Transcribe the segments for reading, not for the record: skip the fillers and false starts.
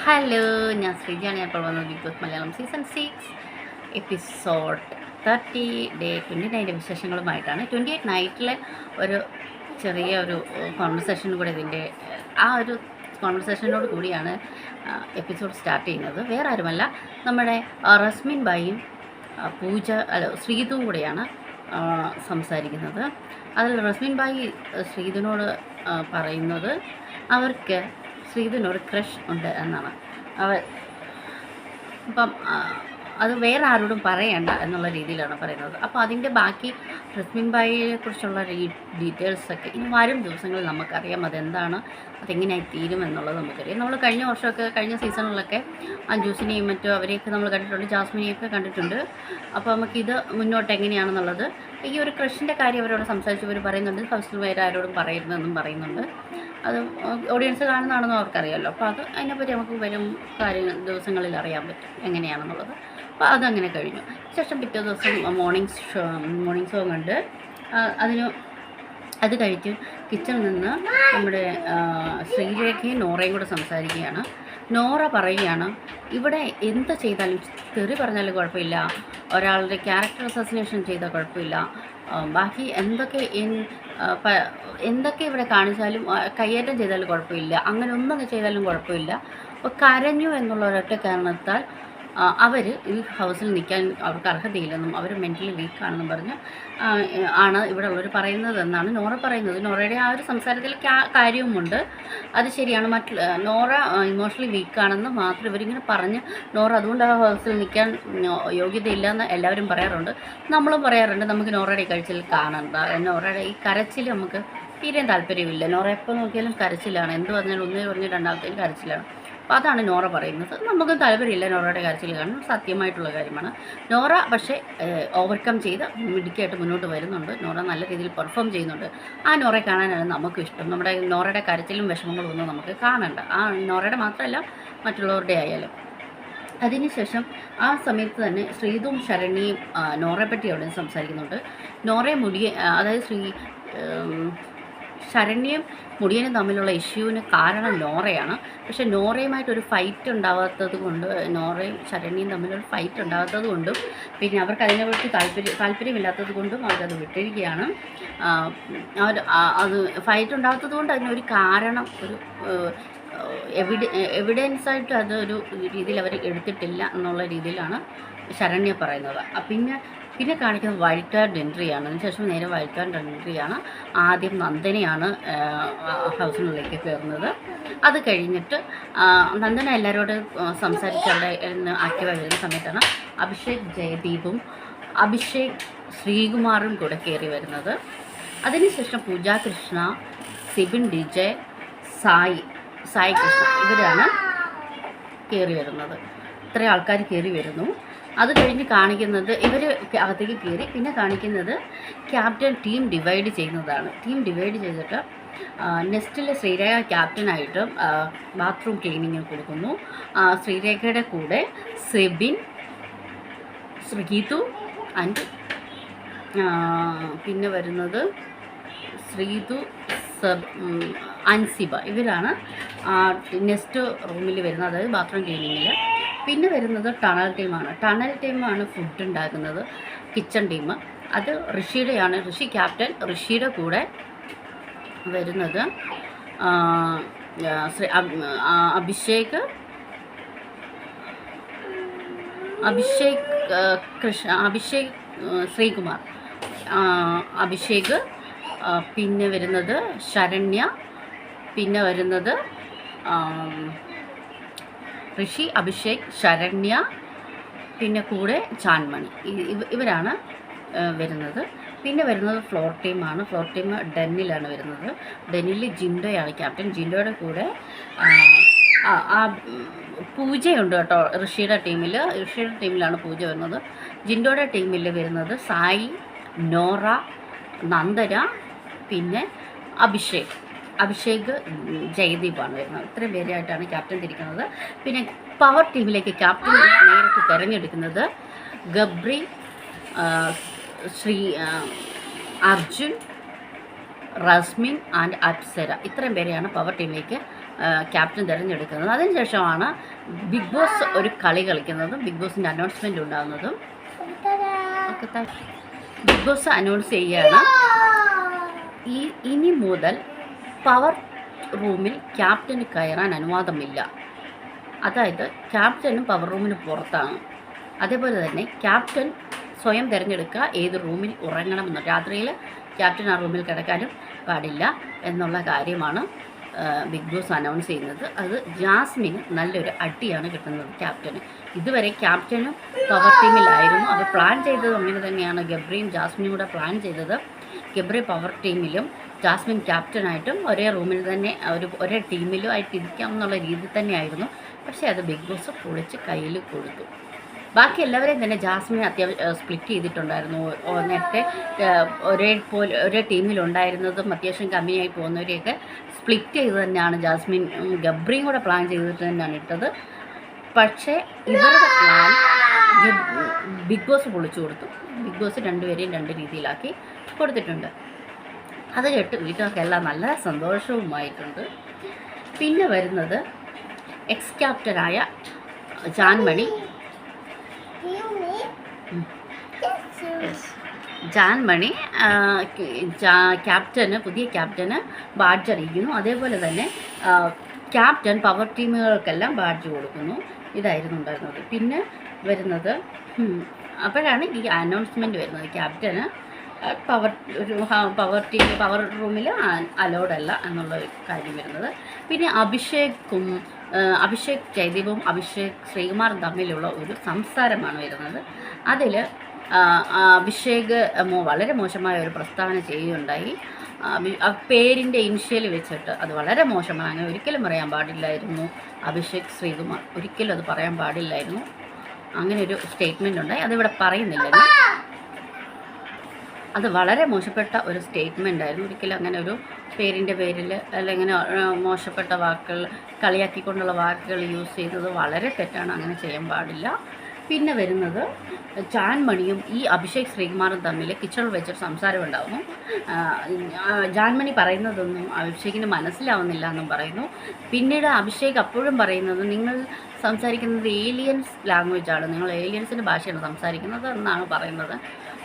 Hello, ഞാൻ ശ്രീജയാണ്. ഞാൻ ഇപ്പോൾ വന്നത് Bigg Boss Malayalam season 6 episode 30 day 29 വിശേഷങ്ങളുമായിട്ടാണ്. 28 നൈറ്റിലെ ഒരു ചെറിയ ഒരു കോൺവെർസേഷനും കൂടെ ഇതിൻ്റെ ആ ഒരു കോൺവെർസേഷനോട് കൂടിയാണ് എപ്പിസോഡ് സ്റ്റാർട്ട് ചെയ്യുന്നത്. വേറെ ആരുമല്ല, നമ്മുടെ റസ്മിൻ ബായും ശ്രീതുവും കൂടെയാണ് സംസാരിക്കുന്നത്. അതിൽ റസ്മിൻ ബായി ശ്രീതുവിനോട് പറയുന്നത് അവർക്ക് ശ്രീധുവിനൊരു ക്രഷ് ഉണ്ട് എന്നാണ്. അപ്പം അത് വേറെ ആരോടും പറയണ്ട എന്നുള്ള രീതിയിലാണ് പറയുന്നത്. അപ്പോൾ അതിൻ്റെ ബാക്കി റസ്മിൻ ബായിയെ കുറിച്ചുള്ള ഡീറ്റെയിൽസൊക്കെ ഇനി വരും ദിവസങ്ങളിൽ നമുക്കറിയാം. അതെന്താണ്, അതെങ്ങനെയായി തീരും എന്നുള്ളത് നമുക്കറിയാം. നമ്മൾ കഴിഞ്ഞ വർഷമൊക്കെ കഴിഞ്ഞ സീസണിലൊക്കെ അഞ്ജൂസിനെയും മറ്റും അവരെയൊക്കെ നമ്മൾ കണ്ടിട്ടുണ്ട്, ജാസ്മിനെയൊക്കെ കണ്ടിട്ടുണ്ട്. അപ്പോൾ നമുക്കിത് മുന്നോട്ട് എങ്ങനെയാണെന്നുള്ളത് ഈ ഒരു ക്രഷിൻ്റെ കാര്യം അവരോട് സംസാരിച്ചവർ പറയുന്നുണ്ട്. ഫസ്റ്റ് വേറെ ആരോടും പറയരുതെന്നും പറയുന്നുണ്ട്. അത് ഓഡിയൻസ് കാണുന്നതാണെന്ന് അവർക്കറിയാമല്ലോ. അപ്പോൾ അതിനെപ്പറ്റി നമുക്ക് വരും ദിവസങ്ങളിൽ അറിയാൻ പറ്റും എങ്ങനെയാണെന്നുള്ളത്. അപ്പോൾ അതങ്ങനെ കഴിഞ്ഞു. ശേഷം പിറ്റേ ദിവസം മോർണിംഗ് സോങ് ഉണ്ട്. അത് കഴിച്ച് കിച്ചണിൽ നിന്ന് നമ്മുടെ ശ്രീരേഖയും നോറയും കൂടെ സംസാരിക്കുകയാണ്. നോറ പറയുകയാണ്, ഇവിടെ എന്ത് ചെയ്താലും തെറി പറഞ്ഞാലും കുഴപ്പമില്ല, ഒരാളുടെ ക്യാരക്ടർ അസസിനേഷൻ ചെയ്താൽ കുഴപ്പമില്ല, ബാക്കി എന്തൊക്കെ ഇവിടെ കാണിച്ചാലും കയ്യേറ്റം ചെയ്താലും കുഴപ്പമില്ല, അങ്ങനെ ഒന്നും ചെയ്താലും കുഴപ്പമില്ല. അപ്പോൾ കരഞ്ഞു എന്നുള്ള ഒരൊറ്റ കാരണത്താൽ അവർ ഈ ഹൗസിൽ നിൽക്കാൻ അവർക്ക് അർഹതയില്ലെന്നും അവർ മെൻ്റലി വീക്കാണെന്നും പറഞ്ഞ് ആണ് ഇവിടെ ഉള്ളവർ പറയുന്നതെന്നാണ് നോറ പറയുന്നത്. നോറയുടെ ആ ഒരു സംസാരത്തിൽ കാര്യവുമുണ്ട്, അത് ശരിയാണ്. നോറ ഇമോഷണലി വീക്കാണെന്ന് മാത്രം ഇവരിങ്ങനെ പറഞ്ഞ് നോറ അതുകൊണ്ട് ആ ഹൗസിൽ നിൽക്കാൻ യോഗ്യതയില്ല എന്ന് എല്ലാവരും പറയാറുണ്ട്, നമ്മളും പറയാറുണ്ട്. നമുക്ക് നോറയുടെ കഴിച്ചിൽ കാണണ്ട, നോറയുടെ ഈ കരച്ചിൽ നമുക്ക് തീരെയും താല്പര്യമില്ല. നോറ എപ്പോൾ നോക്കിയാലും കരച്ചിലാണ്, എന്ത് പറഞ്ഞാലും ഒന്നേ പറഞ്ഞ് രണ്ടാമത്തേലും കരച്ചിലാണ്. അപ്പോൾ അതാണ് നോറ പറയുന്നത്. നമുക്ക് താല്പര്യമില്ല നോറയുടെ കാര്യത്തിൽ കാണും, സത്യമായിട്ടുള്ള കാര്യമാണ്. നോറ പക്ഷേ ഓവർകം ചെയ്ത് മിടുക്കിയായിട്ട് മുന്നോട്ട് വരുന്നുണ്ട്. നോറ നല്ല രീതിയിൽ പെർഫോം ചെയ്യുന്നുണ്ട്. ആ നോറയെ കാണാനാണ് നമുക്കും ഇഷ്ടം. നമ്മുടെ നോറയുടെ കരച്ചിലും വിഷമങ്ങളും ഒന്നും നമുക്ക് കാണണ്ട, ആ നോറയുടെ മാത്രമല്ല മറ്റുള്ളവരുടെ ആയാലും. അതിനുശേഷം ആ സമയത്ത് തന്നെ ശ്രീതും ശരണ്യയും നോറയെപ്പറ്റി അവിടെ സംസാരിക്കുന്നുണ്ട്. നോറയെ അതായത് ശരണ്യയും മുടിയനും തമ്മിലുള്ള ഇഷ്യൂവിന് കാരണം നോറയാണ്. പക്ഷേ നോറയുമായിട്ടൊരു ഫൈറ്റ് ഉണ്ടാവാത്തത് കൊണ്ട്, നോറയും ശരണ്യയും തമ്മിലൊരു ഫൈറ്റ് ഉണ്ടാകാത്തത് കൊണ്ടും പിന്നെ അവർക്ക് അതിനെപ്പറ്റി താല്പര്യമില്ലാത്തത് കൊണ്ടും അവരത് വിട്ടിരിക്കുകയാണ്. അത് ഫൈറ്റ് ഉണ്ടാകാത്തത് കൊണ്ട് അതിനൊരു കാരണം, ഒരു എവിഡൻസായിട്ട് അതൊരു രീതിയിൽ അവർ എടുത്തിട്ടില്ല എന്നുള്ള രീതിയിലാണ് ശരണ്യ പറയുന്നത്. പിന്നെ കാണിക്കുന്നത് വൈൽഡ് കാർഡ് എൻട്രിയാണ്. അതിനുശേഷം നേരെ വൈൽഡ് കാർഡ് എൻട്രിയാണ്. ആദ്യം നന്ദനയാണ് ഹൗസിനുള്ളിലേക്ക് കയറുന്നത്. അത് കഴിഞ്ഞിട്ട് നന്ദന എല്ലാവരോടും സംസാരിച്ച് അവിടെ ആക്റ്റീവായി വരുന്ന സമയത്താണ് അഭിഷേക് ശ്രീകുമാറും കൂടെ കയറി വരുന്നത്. അതിനുശേഷം പൂജാ കൃഷ്ണ, സിബിൻ ഡിജെ, സായി കൃഷ്ണ ഇവരാണ് കയറി വരുന്നത്. ഇത്രയും ആൾക്കാർ കയറി വരുന്നു. അത് കഴിഞ്ഞ് കാണിക്കുന്നത് ഇവർ അകത്തേക്ക് കയറി പിന്നെ കാണിക്കുന്നത് ക്യാപ്റ്റൻ ടീം ഡിവൈഡ് ചെയ്യുന്നതാണ്. ടീം ഡിവൈഡ് ചെയ്തിട്ട് നെക്സ്റ്റിൽ ശ്രീരേഖ ക്യാപ്റ്റനായിട്ട് ബാത്റൂം ക്ലീനിങ്ങിന് കൊടുക്കുന്നു. ശ്രീരേഖയുടെ കൂടെ സെബിൻ, ശ്രീതു ആൻഡ് പിന്നെ വരുന്നത് ശ്രീതു, അൻസിബ ഇവരാണ് നെക്സ്റ്റ് റൂമിൽ വരുന്നത്, അതായത് ബാത്റൂം ക്ലീനിങ്ങിൽ. പിന്നെ വരുന്നത് ടണൽ ടീമാണ് ഫുഡ് ഉണ്ടാക്കുന്നത്, കിച്ചൺ ടീം. അത് ഋഷിയുടെയാണ്. ഋഷി ക്യാപ്റ്റൻ. ഋഷിയുടെ കൂടെ വരുന്നത് അഭിഷേക് ശ്രീകുമാർ, അഭിഷേക്, പിന്നെ വരുന്നത് ശരണ്യ, പിന്നെ വരുന്നത് ഋഷി, അഭിഷേക്, ശരണ്യ, പിന്നെ കൂടെ ചാൻമണി ഇവരാണ് വരുന്നത്. പിന്നെ വരുന്നത് ഫ്ലോർ ടീമാണ്. ഫ്ലോർ ടീം ഡെന്നിലാണ് വരുന്നത്. ഡെന്നിൽ ജിൻഡോയാണ് ക്യാപ്റ്റൻ. ജിൻഡോയുടെ കൂടെ പൂജയുണ്ട് കേട്ടോ. ഋഷിയുടെ ടീമിലാണ് പൂജ വരുന്നത്. ജിൻഡോയുടെ ടീമിൽ വരുന്നത് സായി, നോറ, നന്ദന, പിന്നെ അഭിഷേക്, ജയദീപാണ് വരുന്നത്. ഇത്രയും പേരായിട്ടാണ് ക്യാപ്റ്റൻ തിരിക്കുന്നത്. പിന്നെ പവർ ടീമിലേക്ക് ക്യാപ്റ്റൻ നേരിട്ട് തിരഞ്ഞെടുക്കുന്നത് ഗബ്രി, അർജുൻ, റസ്മിൻ ആൻഡ് അപ്സര ഇത്രയും പേരെയാണ് പവർ ടീമിലേക്ക് ക്യാപ്റ്റൻ തിരഞ്ഞെടുക്കുന്നത്. അതിനുശേഷമാണ് ബിഗ് ബോസ് ഒരു കളി കളിക്കുന്നതും ബിഗ് ബോസിൻ്റെ അനൗൺസ്മെൻറ്റ് ഉണ്ടാകുന്നതും. ബിഗ് ബോസ് അനൗൺസ് ചെയ്യുകയാണ്, ഇനി മുതൽ പവർ റൂമിൽ ക്യാപ്റ്റന് കയറാൻ അനുവാദമില്ല. അതായത് ക്യാപ്റ്റനും പവർ റൂമിന് പുറത്താണ്. അതേപോലെ തന്നെ ക്യാപ്റ്റൻ സ്വയം തിരഞ്ഞെടുക്കുക ഏത് റൂമിൽ ഉറങ്ങണമെന്ന്. രാത്രിയിൽ ക്യാപ്റ്റൻ ആ റൂമിൽ കിടക്കാനും പാടില്ല എന്നുള്ള കാര്യമാണ് ബിഗ് ബോസ് അനൗൺസ് ചെയ്യുന്നത്. അത് ജാസ്മിന് നല്ലൊരു അടിയാണ് കിട്ടുന്നത് ക്യാപ്റ്റന്. ഇതുവരെ ക്യാപ്റ്റനും പവർ ടീമിലായിരുന്നു. അത് പ്ലാൻ ചെയ്തത് അങ്ങനെ തന്നെയാണ്. ഗബ്രിയും ജാസ്മിനും കൂടെ പ്ലാൻ ചെയ്തത്. ഗബ്രി പവർ ടീമിലും ജാസ്മിൻ ക്യാപ്റ്റനായിട്ടും ഒരേ റൂമിൽ തന്നെ ഒരേ ടീമിലും ആയിട്ട് ഇരിക്കാം എന്നുള്ള രീതി തന്നെയായിരുന്നു. പക്ഷേ അത് ബിഗ് ബോസ് പൊളിച്ച് കയ്യിൽ കൊടുത്തു. ബാക്കി എല്ലാവരെയും തന്നെ ജാസ്മിനെ അത്യാവശ്യം സ്പ്ലിറ്റ് ചെയ്തിട്ടുണ്ടായിരുന്നു. നേരത്തെ ഒരേ ടീമിലുണ്ടായിരുന്നതും അത്യാവശ്യം കമ്മിയായി പോകുന്നവരെയൊക്കെ സ്പ്ലിറ്റ് ചെയ്ത് തന്നെയാണ് ജാസ്മിൻ ഗബ്രിയും കൂടെ പ്ലാൻ ചെയ്തിട്ട് തന്നെയാണ് ഇട്ടത്. പക്ഷേ ഇവരുടെ പ്ലാൻ ബിഗ് ബോസ് പൊളിച്ചു കൊടുത്തു. ബിഗ് ബോസ് രണ്ടുപേരെയും രണ്ട് രീതിയിലാക്കി കൊടുത്തിട്ടുണ്ട്. അത് കേട്ട് വീട്ടുകാർക്കെല്ലാം നല്ല സന്തോഷവുമായിട്ടുണ്ട്. പിന്നെ വരുന്നത് എക്സ് ക്യാപ്റ്റനായ ജാൻമണി പുതിയ ക്യാപ്റ്റന് ബാഡ്ജ് അറിയിക്കുന്നു. അതേപോലെ തന്നെ ക്യാപ്റ്റൻ പവർ ടീമുകൾക്കെല്ലാം ബാഡ്ജ് കൊടുക്കുന്നു. ഇതായിരുന്നു ഉണ്ടായിരുന്നത്. പിന്നെ വരുന്നത് അപ്പോഴാണ് ഈ അനൗൺസ്മെൻറ്റ് വരുന്നത്, ക്യാപ്റ്റന് പവർ റൂമിൽ അലൗഡല്ല എന്നുള്ള കാര്യം വരുന്നത്. പിന്നെ അഭിഷേക് ജയദീപും അഭിഷേക് ശ്രീകുമാറും തമ്മിലുള്ള ഒരു സംസാരമാണ് വരുന്നത്. അതിൽ അഭിഷേക് വളരെ മോശമായ ഒരു പ്രസ്താവന ചെയ്യുകയുണ്ടായി. പേരിൻ്റെ ഇനിഷ്യൽ വെച്ചിട്ട് അത് വളരെ മോശമാണ്. അങ്ങനെ ഒരിക്കലും പറയാൻ പാടില്ലായിരുന്നു. അഭിഷേക് ശ്രീകുമാർ ഒരിക്കലും അത് പറയാൻ പാടില്ലായിരുന്നു. അങ്ങനെ ഒരു സ്റ്റേറ്റ്മെൻ്റ് ഉണ്ടായി. അതിവിടെ പറയുന്നില്ല. അത് വളരെ മോശപ്പെട്ട ഒരു സ്റ്റേറ്റ്മെൻ്റ് ആയിരുന്നു. ഒരിക്കലും അങ്ങനെ ഒരു പേരിൻ്റെ പേരിൽ അല്ലെങ്കിൽ മോശപ്പെട്ട വാക്കുകൾ, കളിയാക്കിക്കൊണ്ടുള്ള വാക്കുകൾ യൂസ് ചെയ്തത് വളരെ തെറ്റാണ്. അങ്ങനെ ചെയ്യാൻ പാടില്ല. പിന്നെ വരുന്നത് ജാൻമണിയും ഈ അഭിഷേക് ശ്രീകുമാറും തമ്മിൽ കിച്ചണിൽ വെച്ചൊരു സംസാരം ഉണ്ടാകുന്നു. ജാൻമണി പറയുന്നതൊന്നും അഭിഷേകിന് മനസ്സിലാവുന്നില്ല എന്നും പറയുന്നു. പിന്നീട് അഭിഷേക് അപ്പോഴും പറയുന്നത്, നിങ്ങൾ സംസാരിക്കുന്നത് ഏലിയൻസ് ലാംഗ്വേജാണ്, നിങ്ങൾ ഏലിയൻസിൻ്റെ ഭാഷയാണ് സംസാരിക്കുന്നത് എന്നാണ് പറയുന്നത്.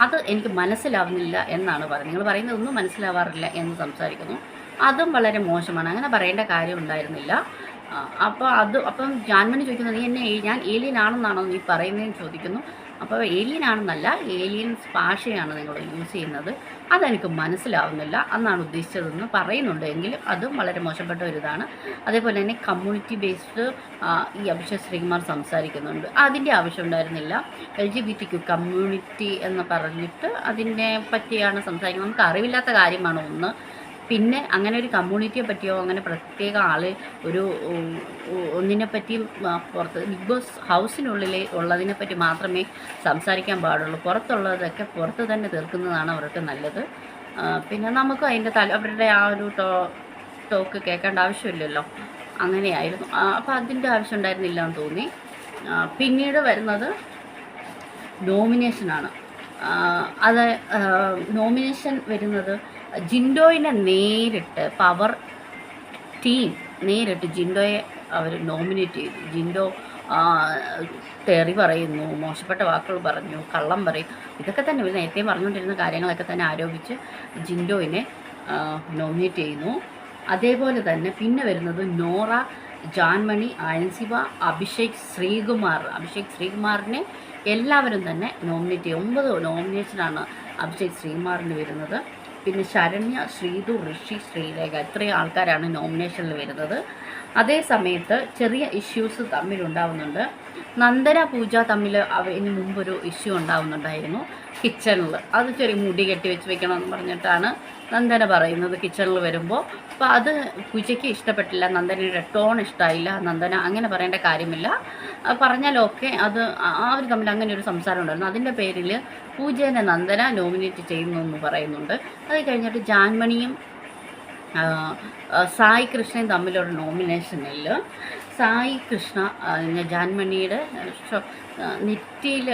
അത് എനിക്ക് മനസ്സിലാവുന്നില്ല എന്നാണ് പറയുന്നത്. നിങ്ങൾ പറയുന്നതൊന്നും മനസ്സിലാവാറില്ല എന്ന് സംസാരിക്കുന്നു. അതും വളരെ മോശമാണ്. അങ്ങനെ പറയേണ്ട കാര്യം ഉണ്ടായിരുന്നില്ല. അപ്പം ജാൻമണി ചോദിക്കുന്നത്, ഞാൻ ഏലിയൻ ആണെന്നാണോ നീ പറയുന്നതെന്ന് ചോദിക്കുന്നു. അപ്പോൾ ഏലിയൻ ആണെന്നല്ല, ഏലിയൻസ് ഭാഷയാണ് നിങ്ങൾ യൂസ് ചെയ്യുന്നത്, അതെനിക്ക് മനസ്സിലാവുന്നില്ല എന്നാണ് ഉദ്ദേശിച്ചതെന്ന് പറയുന്നുണ്ട്. എങ്കിലും അതും വളരെ മോശപ്പെട്ട ഒരിതാണ്. അതേപോലെ തന്നെ കമ്മ്യൂണിറ്റി ബേസ്ഡ് ഈ അഭിഷേക് ശ്രീകുമാർ സംസാരിക്കുന്നുണ്ട്. അതിൻ്റെ ആവശ്യം ഉണ്ടായിരുന്നില്ല. LGBT കമ്മ്യൂണിറ്റി എന്ന് പറഞ്ഞിട്ട് അതിനെ പറ്റിയാണ് സംസാരിക്കുന്നത്. നമുക്ക് അറിവില്ലാത്ത കാര്യമാണ് ഒന്ന്. പിന്നെ അങ്ങനെ ഒരു കമ്മ്യൂണിറ്റിയെ പറ്റിയോ അങ്ങനെ പ്രത്യേക ആൾ ഒന്നിനെ പറ്റിയും പുറത്ത് ബിഗ് ബോസ് ഹൗസിനുള്ളിൽ ഉള്ളതിനെപ്പറ്റി മാത്രമേ സംസാരിക്കാൻ പാടുള്ളൂ. പുറത്തുള്ളതൊക്കെ പുറത്ത് തന്നെ തീർക്കുന്നതാണ് അവർക്ക് നല്ലത്. പിന്നെ നമുക്ക് അതിൻ്റെ അവരുടെ ആ ഒരു ടോക്ക് കേൾക്കേണ്ട ആവശ്യമില്ലല്ലോ. അങ്ങനെയായിരുന്നു. അപ്പോൾ അതിൻ്റെ ആവശ്യം ഉണ്ടായിരുന്നില്ല എന്ന് തോന്നി. പിന്നീട് വരുന്നത് നോമിനേഷനാണ്. അത് നോമിനേഷൻ വരുന്നത് ജിൻഡോയിനെ നേരിട്ട് പവർ ടീം ജിൻഡോയെ അവർ നോമിനേറ്റ് ചെയ്തു. ജിൻഡോ തെറി പറയുന്നു, മോശപ്പെട്ട വാക്കുകൾ പറഞ്ഞു, കള്ളം പറയും, ഇതൊക്കെ തന്നെ ഇവർ നേരത്തെ പറഞ്ഞുകൊണ്ടിരുന്ന കാര്യങ്ങളൊക്കെ തന്നെ ആരോപിച്ച് ജിൻഡോയിനെ നോമിനേറ്റ് ചെയ്യുന്നു. അതേപോലെ തന്നെ പിന്നെ വരുന്നത് നോറ, ജാൻമണി, അൻസിബ, അഭിഷേക് ശ്രീകുമാറിനെ എല്ലാവരും തന്നെ നോമിനേറ്റ് ചെയ്യും. 9 നോമിനേഷനാണ് അഭിഷേക് ശ്രീകുമാറിന് വരുന്നത്. പിന്നെ ശരണ്യ, ശ്രീതു, ഋഷി, ശ്രീരേഖ, ഇത്രയും ആൾക്കാരാണ് നോമിനേഷനിൽ വരുന്നത്. അതേ സമയത്ത് ചെറിയ ഇഷ്യൂസ് തമ്മിലുണ്ടാവുന്നുണ്ട്. നന്ദന, പൂജ തമ്മിൽ ഇതിന് മുമ്പൊരു ഇഷ്യൂ ഉണ്ടാവുന്നുണ്ടായിരുന്നു കിച്ചണിൽ. അത് ചെറിയ മുടി കെട്ടി വെക്കണമെന്ന് പറഞ്ഞിട്ടാണ് നന്ദന പറയുന്നത് കിച്ചണിൽ വരുമ്പോൾ. അപ്പോൾ അത് പൂജയ്ക്ക് ഇഷ്ടപ്പെട്ടില്ല, നന്ദനയുടെ ടോൺ ഇഷ്ടമായില്ല. നന്ദന അങ്ങനെ പറയേണ്ട കാര്യമില്ല, പറഞ്ഞാലൊക്കെ അത് അവർ തമ്മിൽ അങ്ങനെ ഒരു സംസാരം ഉണ്ടായിരുന്നു. അതിൻ്റെ പേരിൽ പൂജേനെ നന്ദന നോമിനേറ്റ് ചെയ്യുന്നു എന്ന് പറയുന്നുണ്ട്. അത് കഴിഞ്ഞിട്ട് ജാൻമണിയും സായി കൃഷ്ണയും തമ്മിലുള്ള നോമിനേഷനിൽ സായി കൃഷ്ണ ജാൻമണിയുടെ നെറ്റിയിൽ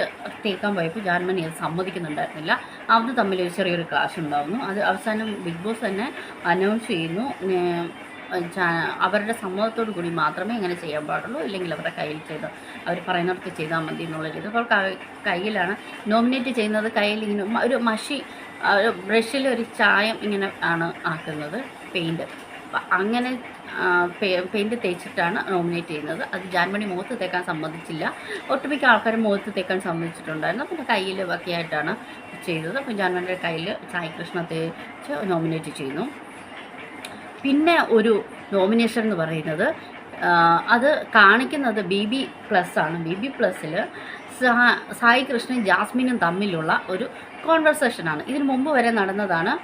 തേക്കാൻ പോയപ്പോൾ ജാൻമണി അത് സമ്മതിക്കുന്നുണ്ടായിരുന്നില്ല. അവർ തമ്മിൽ ചെറിയൊരു ക്ലാഷ് ഉണ്ടാകുന്നു. അത് അവസാനം ബിഗ് ബോസ് തന്നെ അനൗൺസ് ചെയ്യുന്നു, അവരുടെ സമ്മതത്തോടു കൂടി മാത്രമേ ഇങ്ങനെ ചെയ്യാൻ പാടുള്ളൂ, ഇല്ലെങ്കിൽ അവരുടെ കയ്യിൽ ചെയ്ത് അവർ പറയുന്നിടത്ത് ചെയ്താൽ മതി എന്നുള്ള രീതി. അപ്പോൾ കയ്യിലാണ് നോമിനേറ്റ് ചെയ്യുന്നത്. കയ്യിൽ ഇങ്ങനെ ഒരു മഷി ബ്രഷിൽ ഒരു ചായം ഇങ്ങനെ ആണ് ആക്കുന്നത്, പെയിൻറ്റ്. അങ്ങനെ പെയിൻറ്റ് തേച്ചിട്ടാണ് നോമിനേറ്റ് ചെയ്യുന്നത്. അത് ജാൻമണി മുഖത്ത് തേക്കാൻ സമ്മതിച്ചില്ല. ഒട്ടുമിക്ക ആൾക്കാരും മുഖത്ത് തേക്കാൻ സമ്മതിച്ചിട്ടുണ്ടായിരുന്നു. പിന്നെ കയ്യിൽ ഒക്കെ ആയിട്ടാണ് ചെയ്തത്. അപ്പോൾ ജാൻമണിയുടെ കയ്യിൽ സായി കൃഷ്ണ തേച്ച് നോമിനേറ്റ് ചെയ്യുന്നു. പിന്നെ ഒരു നോമിനേഷൻ എന്ന് പറയുന്നത് അത് കാണിക്കുന്നത് BB+ ആണ്. BB+ൽ സായി കൃഷ്ണയും ജാസ്മിനും തമ്മിലുള്ള ഒരു കോൺവെർസേഷനാണ്. ഇതിനു മുമ്പ് വരെ നടന്നതാണ്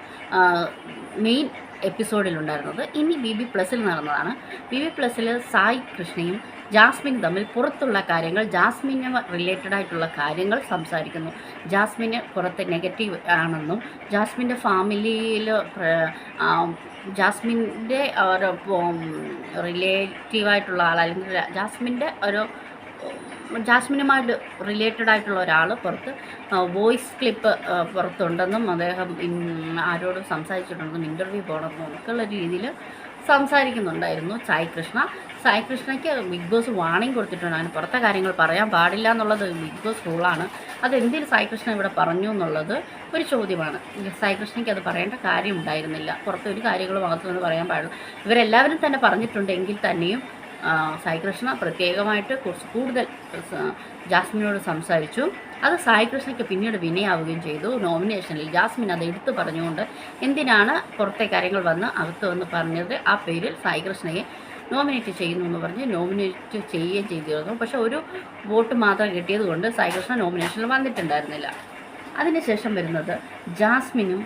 മെയിൻ എപ്പിസോഡിലുണ്ടായിരുന്നത്. ഇനി BB+ൽ നടന്നതാണ്. BB+ൽ സായി കൃഷ്ണയും ജാസ്മിൻ തമ്മിൽ പുറത്തുള്ള കാര്യങ്ങൾ, ജാസ്മിന് റിലേറ്റഡ് ആയിട്ടുള്ള കാര്യങ്ങൾ സംസാരിക്കുന്നു. ജാസ്മിന് പുറത്ത് നെഗറ്റീവ് ആണെന്നും ജാസ്മിൻ്റെ ഫാമിലിയിൽ ജാസ്മിൻ്റെ ഒരു റിലേറ്റീവായിട്ടുള്ള ആൾ, അല്ലെങ്കിൽ ജാസ്മിനുമായിട്ട് റിലേറ്റഡ് ആയിട്ടുള്ള ഒരാൾ പുറത്ത് വോയിസ് ക്ലിപ്പ് പുറത്തുണ്ടെന്നും അദ്ദേഹം ആരോടും സംസാരിച്ചിട്ടുണ്ടെന്നും ഇൻ്റർവ്യൂ പോകണമെന്നും ഒക്കെയുള്ള രീതിയിൽ സംസാരിക്കുന്നുണ്ടായിരുന്നു സായി കൃഷ്ണയ്ക്ക് ബിഗ് ബോസ് വാണിംഗ് കൊടുത്തിട്ടുണ്ട്. അതിന് പുറത്തെ കാര്യങ്ങൾ പറയാൻ പാടില്ല എന്നുള്ളത് ബിഗ് ബോസ് റൂളാണ്. അതെന്തിന് സായി കൃഷ്ണ ഇവിടെ പറഞ്ഞു എന്നുള്ളത് ഒരു ചോദ്യമാണ്. സായി കൃഷ്ണയ്ക്ക് അത് പറയേണ്ട കാര്യം ഉണ്ടായിരുന്നില്ല. പുറത്ത് ഒരു കാര്യങ്ങളും അകത്തുനിന്ന് പറയാൻ പാടില്ല. ഇവരെല്ലാവരും തന്നെ പറഞ്ഞിട്ടുണ്ടെങ്കിൽ തന്നെയും സായി കൃഷ്ണ പ്രത്യേകമായിട്ട് കുറച്ച് കൂടുതൽ ജാസ്മിനോട് സംസാരിച്ചു. അത് സായി കൃഷ്ണയ്ക്ക് പിന്നീട് വിനയാവുകയും ചെയ്തു. നോമിനേഷനിൽ ജാസ്മിൻ അത് എടുത്തു പറഞ്ഞുകൊണ്ട് എന്തിനാണ് പുറത്തെ കാര്യങ്ങൾ വന്ന് അകത്ത് വന്ന് പറഞ്ഞത്, ആ പേരിൽ സായി കൃഷ്ണയെ നോമിനേറ്റ് ചെയ്യുന്നു എന്ന് പറഞ്ഞ് നോമിനേറ്റ് ചെയ്യുകയും ചെയ്തിരുന്നു. പക്ഷേ ഒരു വോട്ട് മാത്രം കിട്ടിയത് കൊണ്ട് സായി കൃഷ്ണ നോമിനേഷനിൽ വന്നിട്ടുണ്ടായിരുന്നില്ല. അതിനുശേഷം വരുന്നത് ജാസ്മിനും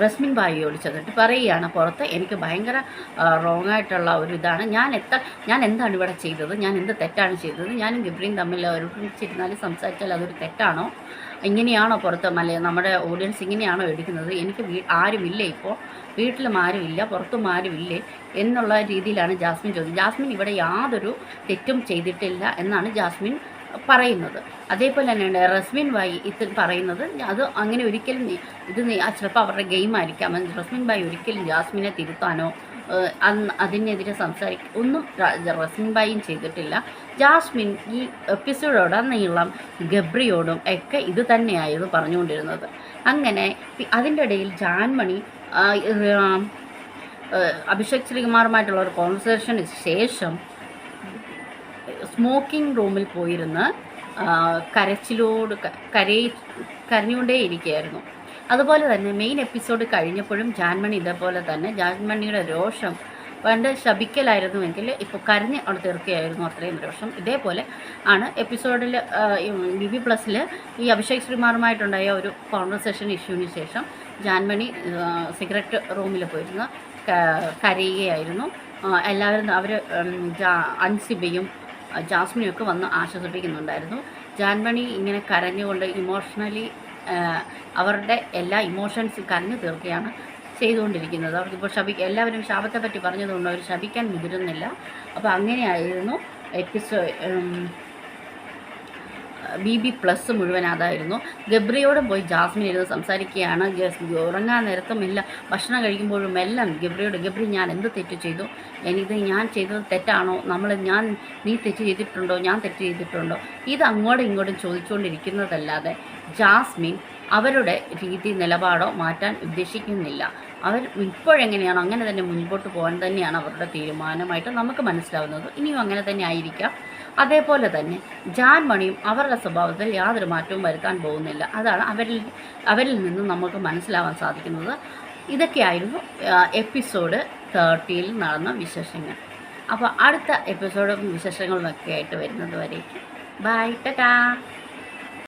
റസ്മിൻ ബായിയോട് ചെന്നിട്ട് പറയുകയാണ്, പുറത്ത് എനിക്ക് ഭയങ്കര റോങ് ആയിട്ടുള്ള ഒരു ഇതാണ്, ഞാൻ എന്താണ് ഇവിടെ ചെയ്തത്, ഞാൻ എന്ത് തെറ്റാണ് ചെയ്തത്, ഞാനും ഗബ്രിയും തമ്മിൽ ഒരുമിച്ചിരുന്നാലും സംസാരിച്ചാൽ അതൊരു തെറ്റാണോ, ഇങ്ങനെയാണോ പുറത്ത് നമ്മുടെ ഓഡിയൻസ് ഇങ്ങനെയാണോ എടുക്കുന്നത്, എനിക്ക് ആരുമില്ല, ഇപ്പോൾ വീട്ടിലും ആരുമില്ല, പുറത്തും ആരുമില്ലേ എന്നുള്ള രീതിയിലാണ് ജാസ്മിൻ ചോദിച്ചത്. ജാസ്മിൻ ഇവിടെ യാതൊരു തെറ്റും ചെയ്തിട്ടില്ല എന്നാണ് ജാസ്മിൻ പറയുന്നത്. അതേപോലെ തന്നെയാണ് റസ്മിൻ ബായി ഇത് പറയുന്നത്. അത് അങ്ങനെ ഒരിക്കലും ചിലപ്പോൾ അവരുടെ ഗെയിം ആയിരിക്കാം. റസ്മിൻ ബായി ഒരിക്കലും ജാസ്മിനെ തിരുത്താനോ അതിനെതിരെ ഒന്നും റസ്മിൻ ബായിയും ചെയ്തിട്ടില്ല. ജാസ്മിൻ ഈ എപ്പിസോഡോടനീളം ഗബ്രിയോടും ഒക്കെ ഇത് തന്നെയായിരുന്നു പറഞ്ഞുകൊണ്ടിരുന്നത്. അങ്ങനെ അതിൻ്റെ ഇടയിൽ ജാൻമണി അഭിഷേക് ശ്രീകുമാറുമായിട്ടുള്ള ഒരു കോൺവെർസേഷന് ശേഷം സ്മോക്കിംഗ് റൂമിൽ പോയിരുന്ന് കരഞ്ഞുകൊണ്ടേയിരിക്കുകയായിരുന്നു. അതുപോലെ തന്നെ മെയിൻ എപ്പിസോഡ് കഴിഞ്ഞപ്പോഴും ജാൻമണി ഇതേപോലെ തന്നെ ജാൻമണിയുടെ രോഷം പണ്ട് ശപിക്കലായിരുന്നുവെങ്കിൽ ഇപ്പോൾ കരഞ്ഞ് അവിടെ തീർക്കുകയായിരുന്നു അത്രയും രോഷം. ഇതേപോലെ ആണ് എപ്പിസോഡിൽ BB+ൽ ഈ അഭിഷേക് ശ്രീകുമാറുമായിട്ടുണ്ടായ ഒരു കോൺവെർസേഷൻ ഇഷ്യൂവിന് ശേഷം ജാൻമണി സിഗരറ്റ് റൂമിൽ പോയിരുന്ന് കരയുകയായിരുന്നു. എല്ലാവരും അവർ അൻസിബയും ജാസ്മിനൊക്കെ വന്ന് ആശ്വസിപ്പിക്കുന്നുണ്ടായിരുന്നു. ജാൻമണി ഇങ്ങനെ കരഞ്ഞുകൊണ്ട് ഇമോഷണലി അവരുടെ എല്ലാ ഇമോഷൻസും കരഞ്ഞു തീർക്കുകയാണ് ചെയ്തുകൊണ്ടിരിക്കുന്നത്. അവർക്കിപ്പോൾ എല്ലാവരും ശാപത്തെ പറ്റി പറഞ്ഞതുകൊണ്ട് അവർ ശപിക്കാൻ മുതിരുന്നില്ല. അപ്പോൾ അങ്ങനെയായിരുന്നു BB+ മുഴുവൻ അതായിരുന്നു. ഗബ്രിയോടും പോയി ജാസ്മിൻ ഇരുന്ന് സംസാരിക്കുകയാണ്. ഉറങ്ങാൻ നേരത്തും എല്ലാം ഭക്ഷണം കഴിക്കുമ്പോഴും എല്ലാം ഗബ്രി ഞാൻ എന്ത് തെറ്റ് ചെയ്തു, ഞാൻ ചെയ്തത് തെറ്റാണോ, നീ തെറ്റ് ചെയ്തിട്ടുണ്ടോ, ഞാൻ തെറ്റ് ചെയ്തിട്ടുണ്ടോ, ഇത് അങ്ങോട്ടും ഇങ്ങോട്ടും ചോദിച്ചുകൊണ്ടിരിക്കുന്നതല്ലാതെ ജാസ്മിൻ അവരുടെ നിലപാടോ മാറ്റാൻ ഉദ്ദേശിക്കുന്നില്ല. അവർ ഇപ്പോഴെങ്ങനെയാണോ അങ്ങനെ തന്നെ മുൻപോട്ട് പോകാൻ തന്നെയാണ് അവരുടെ തീരുമാനമായിട്ട് നമുക്ക് മനസ്സിലാവുന്നത്. ഇനിയും അങ്ങനെ തന്നെ ആയിരിക്കാം. അതേപോലെ തന്നെ ജാൻമണിയും അവരുടെ സ്വഭാവത്തിൽ യാതൊരു മാറ്റവും വരുത്താൻ പോകുന്നില്ല. അതാണ് അവരിൽ നിന്നും നമുക്ക് മനസ്സിലാവാൻ സാധിക്കുന്നത്. ഇതൊക്കെയായിരുന്നു എപ്പിസോഡ് 30 നടന്ന വിശേഷങ്ങൾ. അപ്പോൾ അടുത്ത എപ്പിസോഡും വിശേഷങ്ങളും ഒക്കെ ആയിട്ട് വരുന്നത് വരേക്കും ബൈ, ടാറ്റാ.